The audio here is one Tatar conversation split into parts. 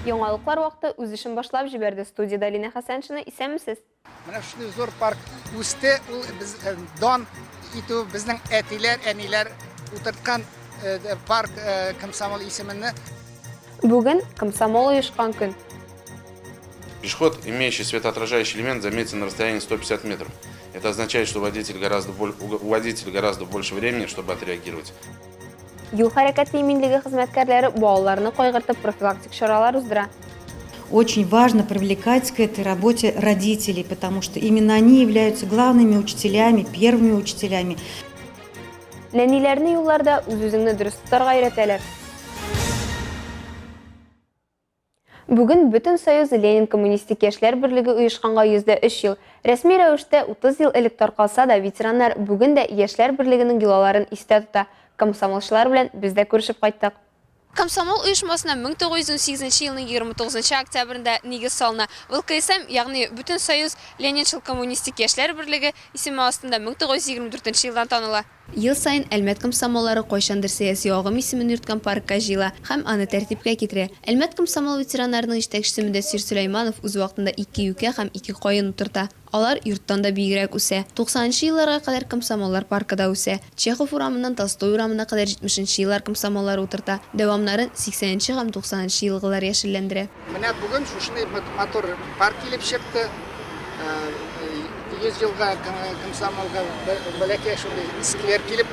Яңалыклар вакыты үз эшен башлап җибәрде. Студияда Лина Хәсәншина, исәнмесез? Менә шундый зур парк үсте, ул без дан итү безнең әтиләр, әниләр утырткан парк Комсомол исеменне. Бүгін комсомол оешкан көн. Пешеход, имеющий светоотражающий элемент, заметен на расстоянии 150 метров. Это означает, что у водителя гораздо больше времени, чтобы отреагировать. Юл хәрәкәте иминлеге хезмәткәрләре балаларны кайгыртып профилактик чаралар уздыра. Очень важно привлекать к этой работе родителей, потому что именно они являются главными учителями, первыми учителями. Нәниләрне юлларда үз-үзеңне дөрес тотарга өйрәтәләр. Бүген Бүтән Союз Ленин коммунистик яшьләр берлеге оешканга 103 ел. Рәсми рәвештә 30 ел элек таркалса да, ветераннар бүген дә яшьләр берлегенең йолаларын истә тота. Комсомолчылар белән без дә күрешеп кайттык. Комсомол оешмасына 1918 елның 29 октябрендә нигез салына. ВЛКСМ, ягъни Бүтән Союз Ленинчыл коммунистик яшьләр берлеге исеме астында 1924 елдан таныла. Ел сайын Әлмәт комсомоллары кайчандыр сәяси агым исемен йөрткән паркка җыела һәм аны тәртипкә китерә. Әлмәт комсомол ветераннарының җитәкчесе Мөдәссир Сөләйманов үз вакытында 2 юкә һәм 2 каен утырта. Алар йорттан да бигрәк үсә. 90нчы елларга кадәр комсомоллар паркында үсә. Чехов урамыннан Толстой урамына кадәр 70нчы еллар комсомоллар утырта. Дәвамнарын 80нчы һәм 90нчы елгылар яшелләндерә. Менә бүген шушындай мотор парк килеп чыкты. 100 елга комсомолга бәләкәй шундый сквер килеп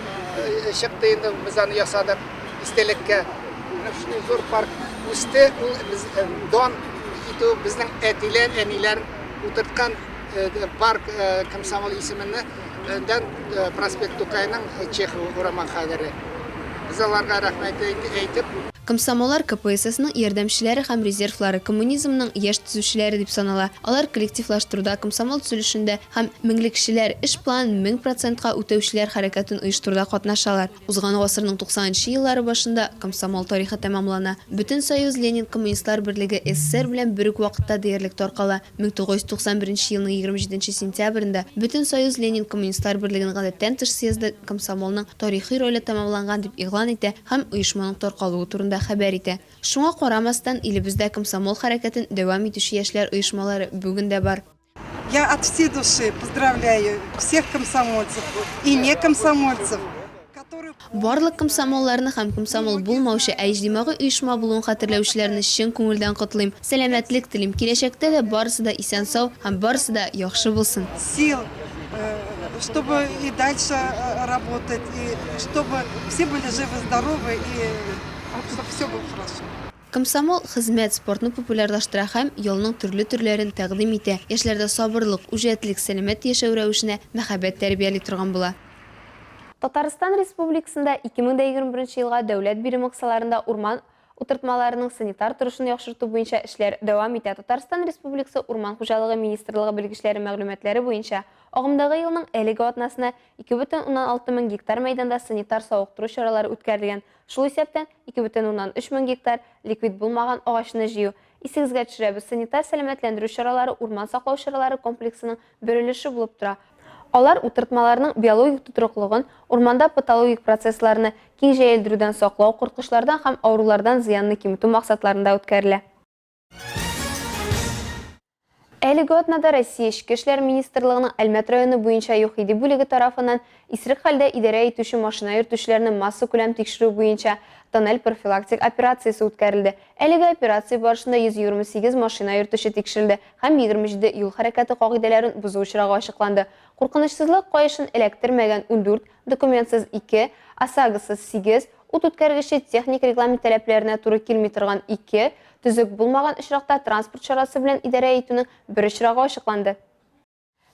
чыкты, инде без аны ясадык истәлеккә. Менә шундый зур парк үсте, ул без дан итү безнең әтиләр, әниләр утырткан парк Комсомол исеменне дан проспект Тукайның Чехов урамы хәдәре. Без аларга рәхмәт әйтеп, Комсомоллар КПССның ярдәмчеләре һәм резервлары, коммунизмның яшь төзүчеләре дип санала. Алар коллективлаштыруда, комсомол төзелешендә һәм меңлек кешеләр эш планын 1000%-ка үтәүчеләр хәрәкәтен оештыруда катнашалар. Узган гасырның 90нчы еллары башында комсомол тарихы тәмамлана. Бүтән Союз Ленин коммунистлар берлеге СССР белән бер үк вакытта диярлек таркала. 1991 елның 27 сентябрендә Бүтән Союз Ленин коммунистлар берлегенең гадәттән тыш съезды комсомолның тарихи роле тәмамланган дип игълан итә һәм оешманың таркалуы турында хәбәр итә. Шуңа карамастан, илебездә комсомол хәрәкәтен дәвам итүче яшьләр оешмалары бүген дә бар. Я от всей души поздравляю всех комсомольцев и не комсомольцев. Барлык комсомолларны һәм комсомол булмаучы иҗтимагый оешма булуын хәтерләүчеләрне чын күңелдән котлыйм. Сәламәтлек телим. Киләчәктә дә барысы да исән-сау һәм барысы да яхшы булсын. Сил, чтобы и дальше работать, и чтобы все были живы-здоровы, и чтобы все было хорошо. Комсомол хезмәт спортны популярлаштыра һәм ялның төрле төрләрен тәкъдим итә. Яшьләрдә сабырлык, үҗәтлек, сәламәт яшәү рәвешенә мәхәббәт тәрбияли торган була. Татарстан Республикасында 2021 елга дәүләт бирим кысаларында урман утыртмаларының санитар торышын яхшырту буенча эшләр дәвам итә. Татарстан Республикасы Урман хуҗалыгы министрлыгы белгечләре мәгълүматлары буенча, агымдагы елның әлеге атнасына 2,6 мең гектар мәйданда санитар сауыктыру чаралары үткәрелгән. Шул исәптән 2,3 мең гектар ликвид булмаган агачны җыю. Исегезгә төшерәбез, санитар сәламәтләндерү чаралары урман саклау чаралары комплексының бер өлеше булып тора. Алар утыртмаларның биологик тотрыклыгын, урманда патологик процессларны киң җәелдерүдән саклау, куркышлардан һәм авырулардан зыянны киметү максатларында үткәрелә. Әлеге атнада Россия Эчке эшләр министрлыгының Әлмәт районы буенча Юхиди бүлеге тарафыннан исерек хәлдә идарә итүче машина йөртүчеләрне масса күләм тикшерү буенча тоннель профилактик операциясе үткәрелде. Әлеге операция барышында 128 машина йөртүче тикшерелде һәм 27 юл хәрәкәте кагыйдәләрен бозу очрагы ачыкланды. Куркынычсызлык каешын эләктермәгән 14, документсыз 2, ОСАГОсыз 8, ут үткәргече техник регламент таләпләренә туры килми торган 2, төзек булмаган очракта транспорт чарасы белән идарә итүнең бер очрагы ачыкланды.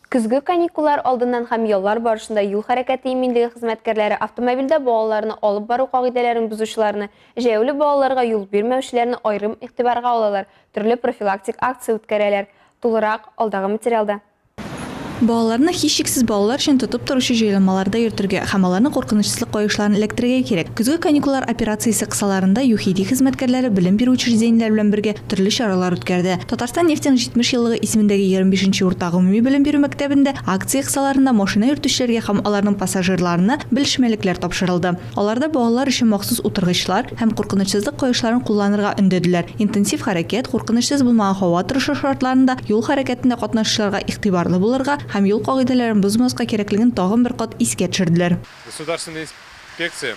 Көзгө каникуллар алдыннан һәм яллар барышында юл хәрәкәте иминлеге хезмәткәрләре автомобильдә балаларны алып бару кагыйдәләрен бузучыларны, җәяүле балаларга юл бирмәүчеләрне аерым игътибарга алалар, төрле профилактик акция үткәрәләр. Тулырак алдагы материалда. Балаларны һичшиксез балалар өчен тотып торучы җайланмаларда йөртергә һәм аларны куркынычсызлык кайышларын эләктерергә кирәк. Көзге каникуллар операциясе кысаларында ЮХИДИ хезмәткәрләре белем бирү учреждениеләре белән бергә төрле чаралар үткәрде. Татарстан нефтеның 70 еллыгы исемендәге 25-нче урта гомуми белем бирү мәктәбендә акция кысаларында машина йөртүчеләргә һәм аларның пассажирларына белешмәлекләр тапшырылды. Аларда балалар өчен махсус утыргычлар һәм куркынычсызлык кайышларын кулланырга өндәделәр. Интенсив хәрәкәт, куркынычсыз булмаган һава торышы шартларында юл хәрәкәтендә катнашучыларга игътибарлы булырга һәм юл кагыйдәләрен бозмаска кирәклеген тагын бер кат искә төшерделәр. Государственная инспекция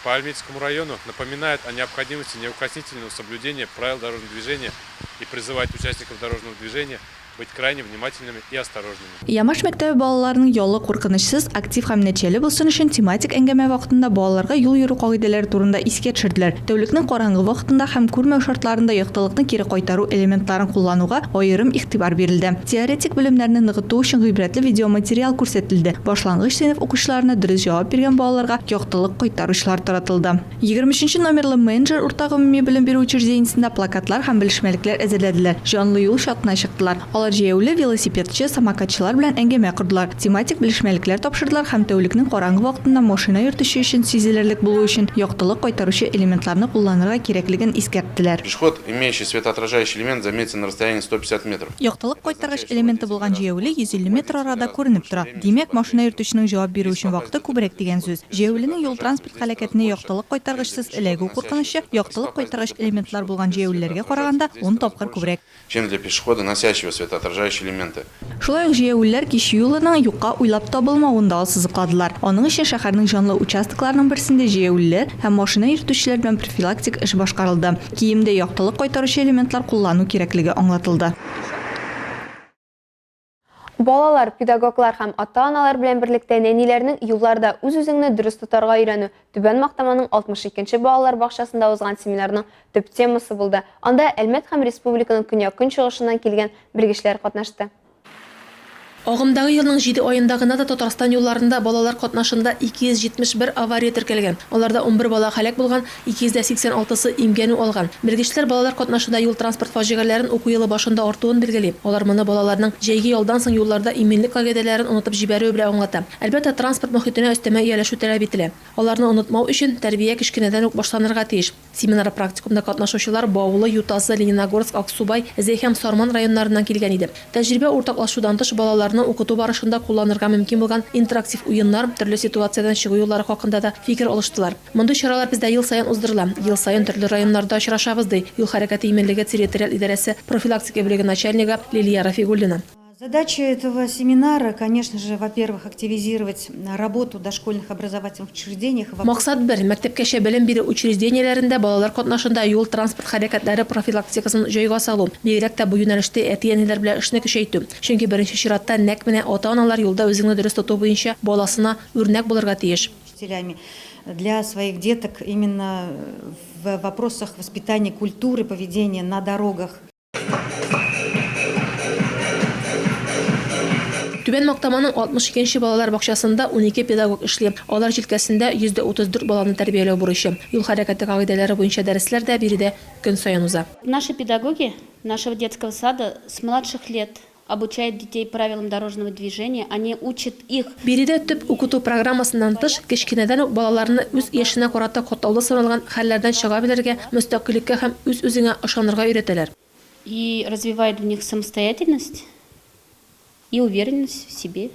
по Альметьевскому району напоминает о необходимости неукоснительного соблюдения правил дорожного движения и призывает участников дорожного движения быть крайне внимательными и осторожными. Ямаш мәктәбе балаларының ялы куркынычсыз, актив һәм нәтиҗәле булсын өчен тематик әңгәмә вакытында балаларга юл йөрү кагыйдәләре турында искә төшерделәр. Тәүлекнең караңгы вакытында һәм күрмәү шартларында яктылыкны кире кайтару элементларын куллануга аерым игътибар бирелде. Теоретик белемнәрне ныгыту өчен гыйбрәтле видеоматериал күрсәтелде. Башлангыч сыйныф укучыларына дөрес җавап биргән балаларга яктылык кайтаручылар таратылды. 23-нче номерлы менеджер урта гомуми белем бирү учреждениесендә плакатлар һәм белешмәлекләр әзерләделәр. Җанлы юл чатына чыктылар. Җәяүле велосипедчы, самокатчылар белән әңгәмә курдылар. Тематик белешмәлекләр тапшырдылар һәм тәүлекнең караңгы вакытында машина йөртүче өчен сизелерлек булу өчен яктылык кайтаручы элементларны кулланырга кирәклеген искәрттеләр. Пешеход, имеющий светоотражающий элемент, заметен на расстоянии 150 метров. Яктылык кайтаргыч элементы булган җәяүле 150 метр арада күренеп тора. Димәк, машина йөртүченең җавап бирү өчен вакыты күбрәк дигән сүз. Җәяүленең юл транспорт һәлакәтенә яктылык кайтаргычсыз эләгү куркынычы яктылык кайтаргыч элементлар булган җәяүлеләргә караганда 10 тапкыр күбрәк. Чем для пешехода, носящего светоотражающие элементы. Шулай ук җәяүлеләр кич юлының юкка уйлап табылмавында сызыкладылар. Аның өчен шәһәрнең җанлы участокларының берсендә җәяүлеләр һәм машина йөртүчеләр белән профилактик эш башкарылды. Киемдә яктылык кайтаручы элементлар куллану кирәклеге аңлатылды. Балалар, педагоглар һәм ата-аналар белән берлектә нәниләрнең юлларда үз-үзеңне дөрес тотарга өйрәнү Түбән Мактаманың 62-нче балалар бакчасында узган семинарның төп темасы булды. Анда Әлмәт һәм республиканың көньяк-көнчыгышыннан килгән белгечләр катнашты. Агымдагы елның 7 аенда гына да Татарстан юлларында балалар катнашында 271 авария теркәлгән. Аларда 11 бала һәлак булган, 286-сы имгәнү алган. Белгечләр балалар катнашында юл транспорт фаҗигаләрен уку елы башында артуын билгели. Алар моны балаларның җәйге ялдан соң юлларда иминлек кагыйдәләрен унытып җибәрү белән аңлата. Әлбәттә, транспорт мөхитенә өстәмә ияләшү таләп ителә. Аларны онытмау өчен тәрбия кичкенәдән үк башланырга тиеш. Семинар практикумда катнашучылар Баулы, Ютазы, Лениногорск, Аксубай, Зәй һәм Сарман районнарыннан килгән иде. Тәҗрибә уртаклашудан тыш балаларны укыту барышында кулланырга мөмкин булган интерактив уеннар, төрле ситуациядән чыгу юллары хакында да фикер алыштылар. Мондый чаралар бездә ел саен уздырыла. Ел саен төрле районнарда очрашабыз ди. Юл хәрәкәте иминлеге территориаль идарәсе профилактика бүлеге начальнигы Лилия Рафигуллина. Задача этого семинара, конечно же, во-первых, активизировать работу в дошкольных образовательных учреждениях. Максат бер, мәктәпкәчә белем бирү учреждениеләрендә балалар катнашында юл транспорт хәрәкәтләре профилактикасын җайга салу. Бигрәк тә бу юнәлештә әти-әниләр белән эшне көчәйтү. Чөнки беренче чиратта нәкъ менә ата-аналар юлда үзеңне дөрес тоту буенча баласына үрнәк булырга тиеш. Для своих деток именно в вопросах воспитания культуры, поведения на дорогах. Түбән Мактаманың 62-нче балалар бакчасында 12 педагог эшли. Алар җилкәсендә 134 баланы тәрбияләү бурычы. Юл хәрәкәте кагыйдәләре буенча дәресләр дә биредә көн саен уза. Наши педагоги нашего детского сада с младших лет обучают детей правилам дорожного движения, они учат их. Биредә төп укыту программасыннан тыш кечкенәдән үк балаларны үз яшенә карата катлаулы саналган хәлләрдән чыга белергә, мөстәкыйльккә һәм үз-үзеңә ышанырга өйрәтәләр. И развивают в них самостоятельность и уверенность в себе.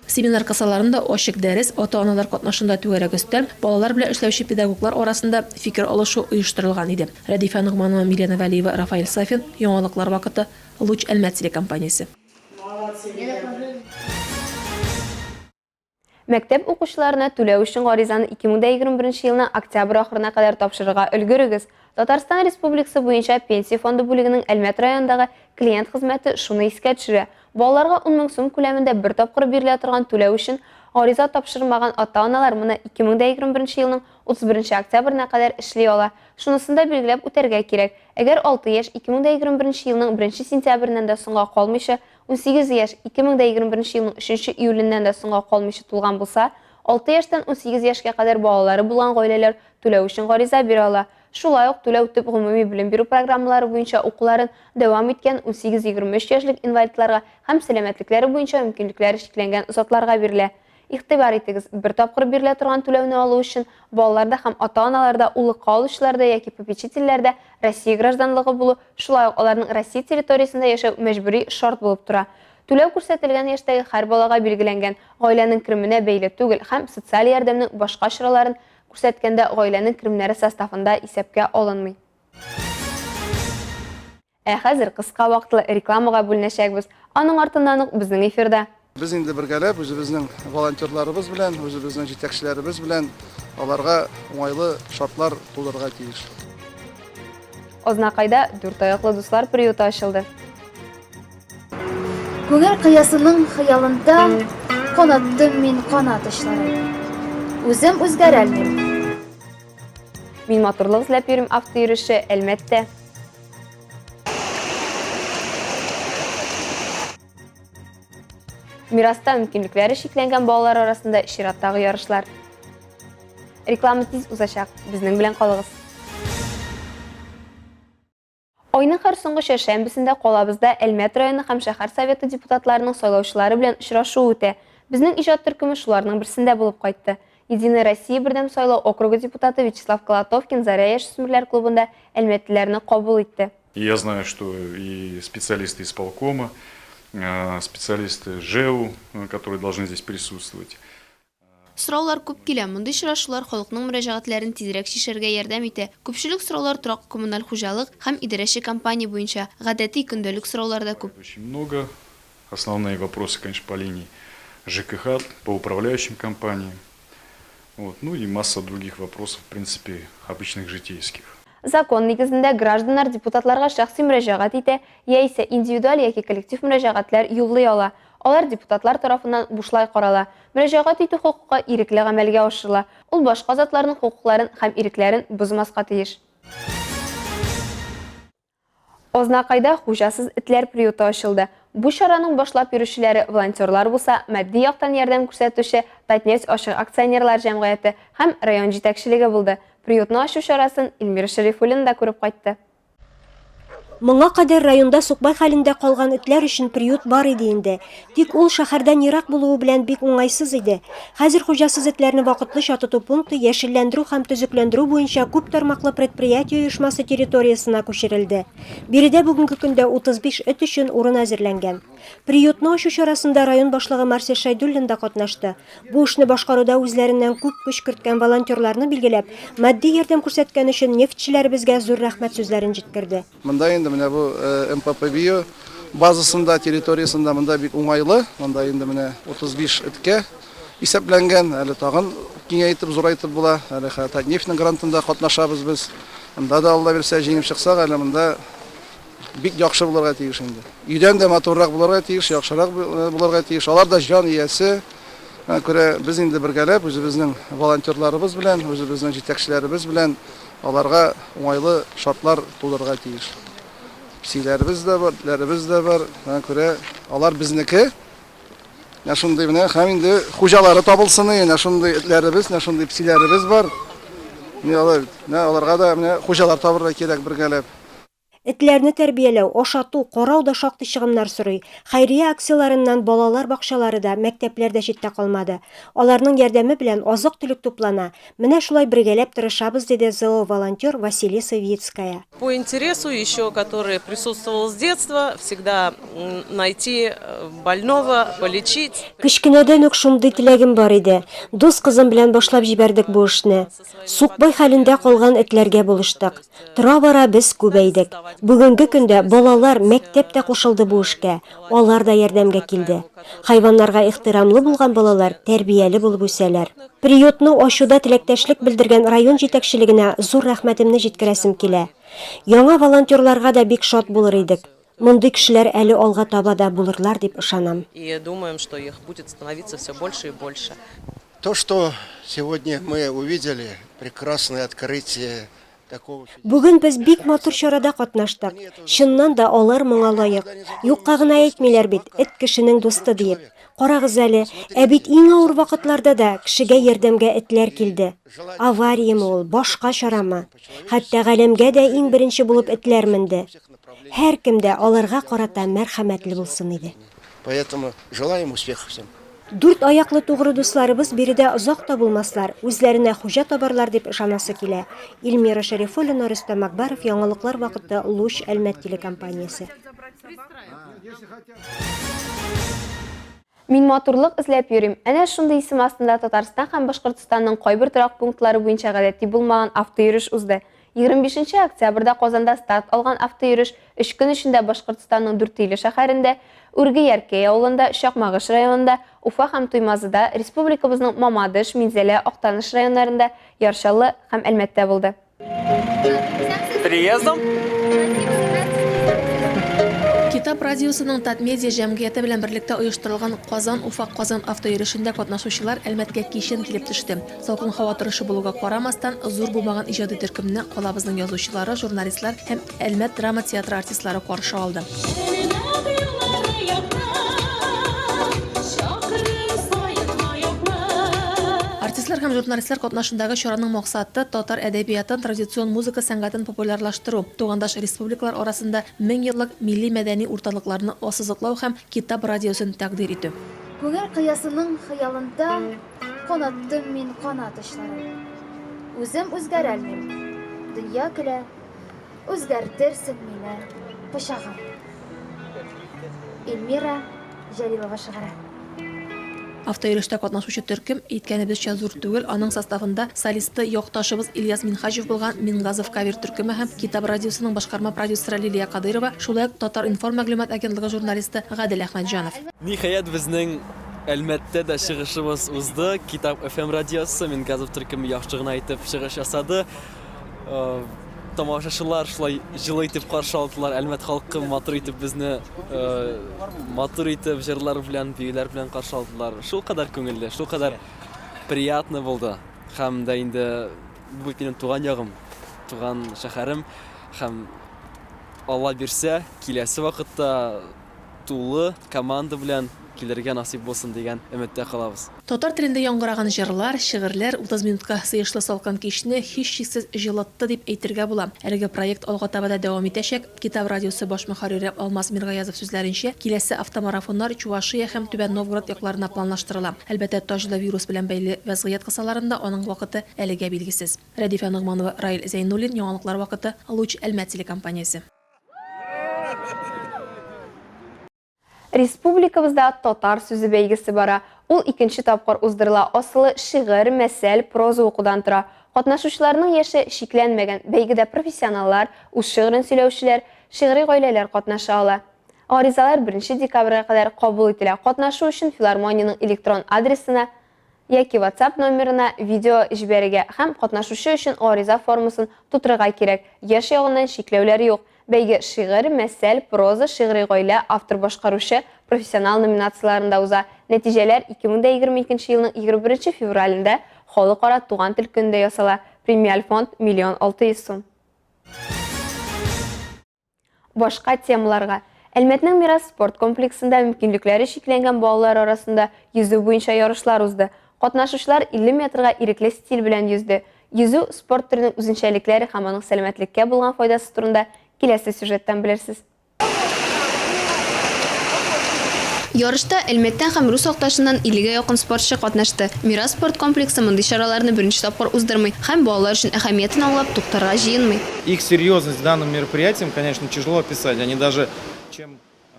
Семинар кысаларында ачык дәрес, ата-аналар катнашында түгәрәк өстәл, балалар белән эшләүче педагоглар арасында фикер алышу оештырылган иде. Радифа Нугманова, Милена Валиева, Рафаэль Сафин, Яңалыклар вакыты, Луч Әлмәт телекомпаниясе. Мәктәп укучыларына түләү өчен гаризаны 2021 елның октябрь ахырына кадәр тапшырырга өлгөрегез. Татарстан Республикасы буенча Пенсия фонды бүлегенең Әлмәт районындагы клиент хезмәте шуны искә төшерә. Балаларга 10 мең сум күләмендә бер тапкыр бирелә торган түләү өчен гариза тапшырмаган ата-аналар моны 2021 елның 31 октябрьне кадәр эшли ала. Шунысында билгеләп үтәргә кирәк. Әгәр 6 яшь 2021 елның 1 сентябрьнән дә соңга калмыйча, 18 яшь 2021 елның 3 июленнән дә соңга калмыйча тулган булса, 6 яшьтән 18 яшькә кадәр балалары булган гаиләләр түләү өчен гариза бирә ала. Шулай ук түләү төп гомуми белем бирү программалары буенча укуларын дәвам иткән 18-23 яшьлек инвалидларга һәм сәламәтлекләре буенча мөмкинлекләре чикләнгән затларга бирелә. Игътибар итегез, бер тапкыр бирелә торган түләүне алу өчен балаларда һәм ата-аналарда, улыкка алучыларда яки попечительләрдә Россия гражданлыгы булу, шулай ук аларның Россия территориясендә яшәү мәҗбүри шарт булып тора. Түләү күрсәтелгән яшьтәге һәр балага билгеләнгән, гаиләнең кеременә бәйле түгел һәм социаль ярдәмнең башка чараларын күрсәткәндә гаиләнең керемнәре составында исәпкә алынмый. Хәзер кыска вакытлы рекламага бүленәчәкбез. Аның артыннан ук безнең эфирда. Biz indi birgəlib, özümüzün volontyorlarımız bilen, özümüzün жетекçilerimiz bilen onlarga уңайлы шартлар тудырырга тиеш. Ознакайда 4 аяклы дуслар приюты ачылды. Күңел кыясының хыялында канаттым мин канат очларын. Үзем үзгәрәлмим. Мин матурлык эзләп йөрим автойөреше, әлбәттә. Мираста мөмкинлекләре шикләнгән балалар арасында чираттагы ярышлар. Реклама тиз узачак. Безнең белән калыгыз. Айның һәр соңгы шәмбесендә калабызда Әлмәт районы һәм шәһәр советы депутатларының сайлаучылары белән очрашу үтә. Безнең иҗат төркеме шуларның берсендә булып кайтты. Единая Россия бердәм сайлау округы депутаты Вячеслав Колотовкин Заря яшьсмерләр клубында әлмәтлеләрне кабул итте. Я знаю, что и специалисты исполкома, специалисты ЖЭУ, которые должны здесь присутствовать. Сораулар күп килә. Мондый очрашулар халыкның мөрәҗәгатьләрен тизрәк шишәргә ярдәм итә. Күпчелек сораулар торак коммуналь хуҗалык һәм идарәче компания буенча, гадәти көндәлек сораулар да күп. Очень много. Основные вопросы, конечно, по линии ЖКХ, по управляющим компаниям. Вот. Ну и масса других вопросов, в принципе, обычных житейских. Закон нигезендә гражданнар депутатларга шәхси мөрәҗәгать итә, яисә индивидуаль яки коллектив мөрәҗәгатьләр юллый ала. Алар депутатлар тарафыннан бушлай карала. Мөрәҗәгать итү хукукы ирекле гамәлгә ашырыла. Ул башка затларның хукукларын һәм ирекләрен бозмаска тиеш. Ознакайда хуҗасыз этләр приюты ачылды. Бу чараның башлап йөрүчеләре волонтерлар булса, матди яктан ярдәм күрсәтүче Татнефть ачык акционерлар җәмгыяте һәм район җитәкчелеге булды. Приютны ачу чарасын Илмира Шәрифуллина да күреп кайтты. Моңа кадәр районда сукбай хәлендә калган этләр өчен приют бар иде инде. Тик ул шәһәрдән ерак булуы белән бик уңайсыз иде. Хәзер хуҗасыз этләрне вакытлыча тоту пункты яшелләндерү һәм төзекләндерү буенча күп тармаклы предприятие оешмасы территориясына күчерелде. Биредә бүгенге көндә 35 эт өчен урын әзерләнгән. Приютны ачу чарасында район башлыгы Марсель Шайдуллин да катнашты. Бу эшне башкаруда үзләреннән күп көч керткән волонтерларны билгеләп, матди ярдәм күрсәткән өчен нефтчеләребезгә зур рәхмәт сүзләрен җиткерде. Менә бу МПП базасында, территориясында монда бик уңайлы. Монда инде менә 35 эткә исәпләнгән. Әле тагын киңәйтеп, зурайтып була. Әле Татнефтьнең грантында катнашабыз без. Монда да Алла бирсә җиңеп чыксак, әле монда бик яхшы булырга тиеш инде. Өйдән дә матуррак булырга тиеш, яхшырак булырга тиеш. Алар да җан иясе. Күрә без инде бергәләп үзебезнең волонтерларыбыз белән, үзебезнең җитәкчеләребез белән аларга уңайлы шартлар тудырырга тиеш. Псиләребез дә бар, этләребез дә бар. Күрә алар безнеке. Шундый менә һәм инде хуҗалары табылсын, шундый этләребез, шундый псиләребез бар. Аларга да менә хуҗалар табырга кирәк бергәләп. Этләрне тәрбияләү, ашату, карау да шактый чыгымнар сорый. Хәйрия акцияларыннан балалар бакчалары да, мәктәпләр дә читтә калмады. Аларның ярдәме белән азык-төлек туплана. Менә шулай бергәләп тырышабыз, диде ЗОО-волонтер Василиса Вицкая. По интересу еще, который присутствовал с детства, всегда найти больного, полечить. Кичкенәдән үк шундый теләгем бар иде. Дус кызым белән башлап җибәрдек бу эшне. Сукбай хәлендә калган этләргә булыштык. Тора-бара без күбәйдек. Бүгенге көндә балалар мәктәптә кушылды бу эшкә. Алар да ярдәмгә килде. Хайваннарга ихтирамлы булган балалар тәрбияле булып үсәләр. Приютны ачуда теләктәшлек белдергән район җитәкчелегенә зур рәхмәтемне җиткерәсем килә. Яңа волонтерларга да бик шат булыр идек. Мондый кешеләр әле алга таба да булырлар дип ышанам. И думаем, что их будет становиться все больше и больше. То, что сегодня мы увидели, прекрасное открытие. Бүген без бик матур чарада катнаштык. Чыннан да алар моңа лаек. Юкка гына әйтмиләр бит, эт кешенең дусты дип. Карагыз әле, бит иң авыр вакытларда да кешегә ярдәмгә этләр килде. Авариямы ул, башка чарамы? Хәтта галәмгә дә иң беренче булып этләр менде. Һәр кем дә аларга карата мәрхәмәтле булсын иде. Поэтому желаем успехов всем. 4 аяклы тугры дусларыбыз биредә озак та булмаслар, үзләренә хуҗа табарлар дип ышанасы килә. Илмира Шәрифуллина, Рөстәм Макбаров, яңалыклар вакыты, Луч Әлмәт телекомпаниясе. Мин матурлык эзләп йөрим. Әнә шундый исем астында Татарстан һәм Башкортстанның кайбер торак пунктлары буенча гадәти булмаган автойөреш узды. 25 октябрьдә Казанда старт алган автойөреш 3 көн эчендә Башкортстанның Дүртөйле шәһәрендә, Үрги-Яркәй авылында, Чакмагыш районында, Уфа һәм Туймазыда, республикабызның Мамадыш, Минзәлә, Актаныш районнарында, Яршалы һәм Әлмәттә булды. Приездом! Китап радиосының Татмедиа җәмгыяте белән берлектә оештырылган Казан-Уфа-Казан автойөрешендә катнашучылар Әлмәткә кичен килеп төште. Салкын һава торышы булуга карамастан, зур булмаган иҗади төркемне калабызның язучылары, журналистлар һәм Әлмәт драма театры артистлары каршы алды. Артистлар һәм журналистлар катнашындагы чараның максаты татар әдәбиятын, традицион музыка сәнгатен популярлаштыру, тугандаш республикалар арасында 1000 еллык милли мәдәни урталыкларны ассызыклау һәм китап радиосын тәкъдир итү. Күңел кыясының хыялында канаттым мин канат очларын. Үзем үзгәрәлмим. Дөнья көлә, үзгәртерсең мине пычагым. Эльмира Җәлилова шигыре. Автойөрөштә катнашучы төркем әйткәнебезчә зур түгел, аның составында солисты якташыбыз Ильяс Минхаҗев булган Мингазов кавер төркеме һәм китап радиосының башкарма продюсеры Лилия Кадырова, шулай ук Татар информ мәгълүмат агентлыгы журналисты Гадел Әхмәтҗанов. Ниһаять безнең Әлмәттә дә чыгышыбыз узды. Китап FM радиосы Мингазов төркеме яхшы гына итеп чыгыш ясады. Тамашачылар шулай җылы итеп каршы алдылар. Әлмәт халкы матур итеп безне матур итеп җырлар белән, биюләр белән каршы алдылар. Шул кадәр күңелле, шул кадәр приятны булды. Һәм дә инде бу минем туган ягым, туган шәһәрем һәм Алла бирсә, киләсе вакытта тулы команда белән килергә насип булсын дигән өметтә калабыз. Татар телендә яңгыраган җырлар, шигырьләр 30 минутка сыешлы салкын кичне һичшиксез җылытты дип әйтергә була. Әлеге проект алга таба да дәвам итәчәк. Китап радиосы баш мөхәррире Алмаз Миргаязов сүзләренчә, киләсе автомарафоннар Чувашия һәм Түбән Новгород якларына планлаштырыла. Әлбәттә, таҗлы вирус белән бәйле вазгыять кысаларында аның вакыты әлегә билгесез. Рәдифә Нугманова, Раил Зәйнуллин, яңалыклар вакыты, Луч Әлмәт телекомпаниясе. Республикабызда татар сүзе бәйгесе бара. Ул 2нче тапкыр уздырыла. Асылы шигырь, мәсәл, проза укудан тора. Катнашучыларның яше шикләнмәгән. Бәйгедә профессионаллар, үз шигырен сөйләүчеләр, шигъри гаиләләр катнаша ала. Аризалар 1 декабрьгә кадәр кабул ителә. Катнашу өчен филармониянең электрон адресына яки WhatsApp номерына видео җибәрергә һәм катнашучы өчен ариза формасын тутырырга кирәк. Яш ягыннан шикләүләр юк. Бәйге шигырь, мәсәл, проза, шигъри гаилә, автор башкаручы, профессионал номинацияларында уза. Нәтиҗәләр 2022 елның 21 февралендә Халыкара туган тел көндә ясала. Премиаль фонд 1 600 000 сум. Башка темаларга. Әлмәтнең Мирас спорт комплексында мөмкинлекләре шикләнгән балалар арасында йөзү буенча ярышлар узды. Катнашучылар 50 метрга ирекле стиль белән йөзде. Йөзү спорт түренең үзенчәлекләре һәм аның сәламәтлеккә булган файдасы турында киләсе сюжеттан белерсез. Ярышта Әлмәттән һәм Рус якташыннан 50-гә якын спортчы катнашты. Мирас спорт комплексы мондый чараларны беренче тапкыр уздырмый һәм балалар өчен әһәмиятен аңлап туктарга җыенмый. Их серьезность данным мероприятием, конечно, тяжело описать. Они даже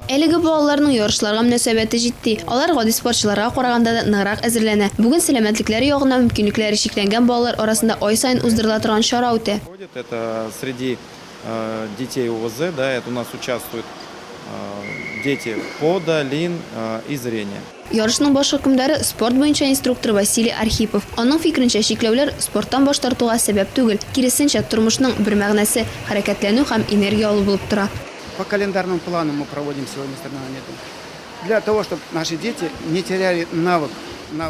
Әлеге балаларның ярышларга мөнәсәбәте җитди. Алар гади спортчыларга караганда да ныграк әзерләнә. Бүген сәламәтлекләре ягыннан мөмкинлекләре шикләнгән балалар арасында ай сайын уздырыла торган чара үтә. Это среди детей УВЗ, да, это у нас участвуют дети пода, лин и зрения. Ярышның баш хөкемдәре спорт буенча инструктор Василий Архипов. Аның фикеренчә шикләүләр спорттан баш тартуга сәбәп түгел, киресенчә тормышның бер мәгънәсе хәрәкәтләнү һәм энергия алу булып тора. По календарному плану мы проводим сегодня соревнования. Для того, чтобы наши дети не теряли навык.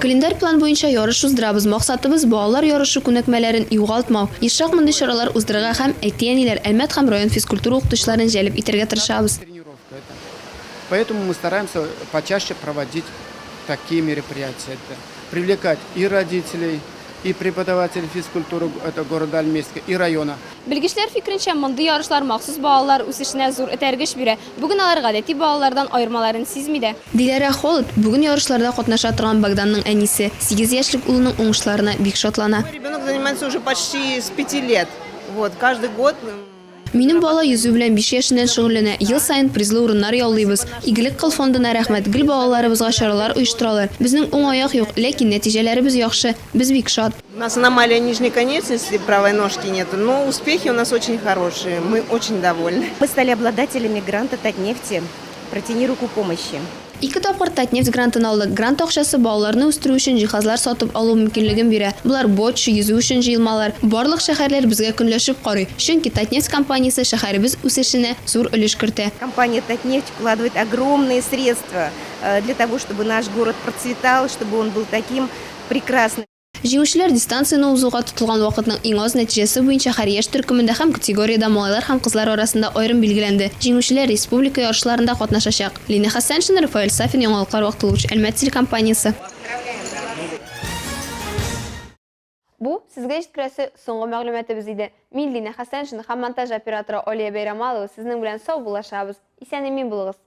Календар план буенча ярыш уздырабыз. Максатыбыз балалар ярышы күнекмәләрен югалтмау. Ешрак мондый чаралар уздырырга һәм әйтияниләр Әлмәт һәм район физкультура укытучыларын җәлеп итәргә тырышабыз. Поэтому мы стараемся почаще проводить такие мероприятия. Привлекать и родителей, и преподавателей физкультуры это города Альметьевска, и района. Bilgiçler fikrinçe monday yarışlar maxsus balalar үсешенә зур этәргеш бирә. Бүген алар гадәти балалардан айырмаларын сизмиде. Диләрә Холод бүген ярышларда катнаша торган Богданның әнисе 8 яшьлек улының уңышларына бик шатлана. Ребенок занимается уже почти с 5 лет. Вот, каждый год. Минем бала йөзү белән 5 яшеннән шөгыльләнә. Ел сайын призлы урыннар яулыйбыз. Игелек кыл фондына рәхмәт. Гел балаларыбызга чаралар оештыралар. Безнең уңаяк юк, ләкин нәтиҗәләребез яхшы. Без бик шат. У нас аномалия нижней конечности, правой ножки нету, но успехи у нас очень хорошие. Мы очень довольны. Мы стали обладателями гранта Татнефти «Протяни руку помощи». 2 тапкыр Татнефть грантын алдык. Грант акчасы балаларны үстерү өчен җиһазлар сатып алу мөмкинлеген бирә. Булар боччы, йөзү өчен җыелмалар. Барлык шәһәрләр безгә көнләшеп карый. Чөнки Татнефть компаниясе шәһәребез үсешенә зур өлеш кертә. Компания Татнефть вкладывает огромные средства для того, чтобы наш город процветал, чтобы он был таким прекрасным. Җиңүчеләр дистанцияны узуга тотылган вакытның иң аз нәтиҗәсе буенча һәр яшь төркемендә һәм категориядә малайлар һәм кызлар арасында аерым билгеләнде. Җиңүчеләр республика ярышларында катнашачак. Лина Хәсәншин, Рафаэль Сафин, яңалыклар вакытлыча Әлмәт телекомпаниясе. Бу сезгә җиткерәсе соңгы мәгълүматыбыз иде. Мин Лина Хәсәншин һәм монтаж операторы Олия Бәйрамалова сезнең белән сау булашабыз. Исән-имин булыгыз.